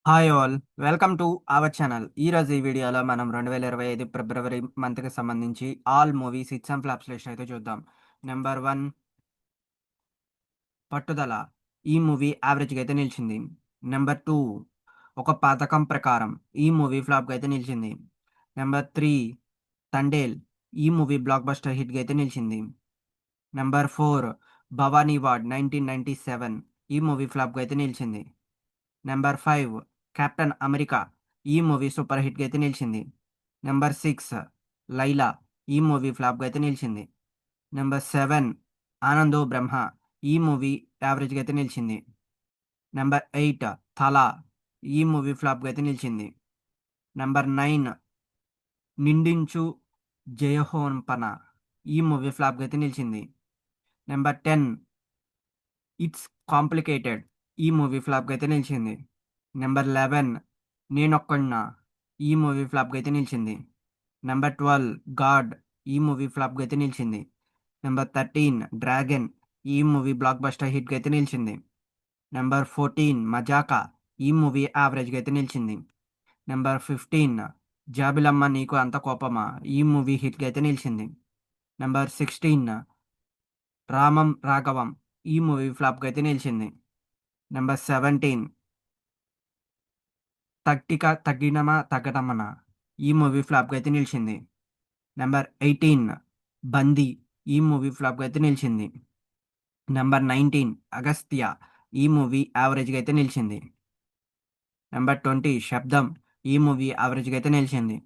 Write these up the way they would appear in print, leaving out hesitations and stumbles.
Hi all, welcome to our channel. ఈరోజు ఈ వీడియోలో మనం 2025 ఫిబ్రవరి మంత్కి సంబంధించి all movies hits and flops list అయితే చూద్దాం. నెంబర్ 1 పట్టుదల. ఈ మూవీ యావరేజ్గా అయితే నిలిచింది. నెంబర్ 2 ఒక పథకం ప్రకారం. ఈ మూవీ ఫ్లాప్గా అయితే నిలిచింది. నెంబర్ 3 తండేల్. ఈ మూవీ బ్లాక్ బస్టర్ హిట్గా అయితే నిలిచింది. Number 4 Bhavani ward 1997. ఈ మూవీ ఫ్లాప్గా అయితే నిలిచింది. Number 5 captain America. ఈ మూవీ సూపర్ హిట్గా అయితే నిలిచింది. నెంబర్ 6 లైలా. ఈ మూవీ ఫ్లాప్గా అయితే నిలిచింది. నెంబర్ 7 ఆనందో బ్రహ్మ. ఈ మూవీ యావరేజ్గా అయితే నిలిచింది. నెంబర్ 8 థలా. ఈ మూవీ ఫ్లాప్గా అయితే నిలిచింది. నెంబర్ 9 నిండించు జయహోన్పన. ఈ మూవీ ఫ్లాప్గా అయితే నిలిచింది. Number 10 it's complicated. ఈ మూవీ ఫ్లాప్గా అయితే నిలిచింది. నెంబర్ 11 నేనొక్కడున్నా. ఈ మూవీ ఫ్లాప్గా అయితే నిలిచింది. Number 12 God. ఈ మూవీ ఫ్లాప్గా అయితే నిలిచింది. Number 13 dragon. ఈ మూవీ బ్లాక్ బస్టర్ హిట్గా అయితే నిలిచింది. నెంబర్ 14 మజాకా. ఈ మూవీ యావరేజ్గా అయితే నిలిచింది. నెంబర్ 15 జాబిలమ్మ నీకు అంత కోపమా. ఈ మూవీ హిట్గా అయితే నిలిచింది. నెంబర్ 16 రామం రాఘవం. ఈ మూవీ ఫ్లాప్గా అయితే నిలిచింది. నెంబర్ 17 తగ్గినమా తగ్గడమనా. ఈ మూవీ ఫ్లాప్గా అయితే నిలిచింది. నెంబర్ 18 బందీ. ఈ మూవీ ఫ్లాప్గా అయితే నిలిచింది. నెంబర్ 19 అగస్త్య. ఈ మూవీ యావరేజ్గా అయితే నిలిచింది. నెంబర్ 20 శబ్దం. ఈ మూవీ యావరేజ్గా అయితే నిలిచింది.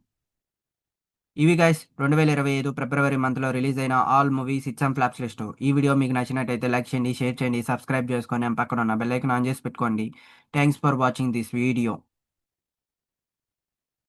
ఇవి గైస్ 2025 ఫిబ్రవరి మంత్లో రిలీజ్ అయిన all movies hits and flops list. ఈ వీడియో మీకు నచ్చినట్టయితే లైక్ చేయండి, షేర్ చేయండి, సబ్స్క్రైబ్ చేసుకొని పక్కన ఉన్న బెల్ ఐకాన్ ఆన్ చేసి పెట్టుకోండి. Thanks for watching this video.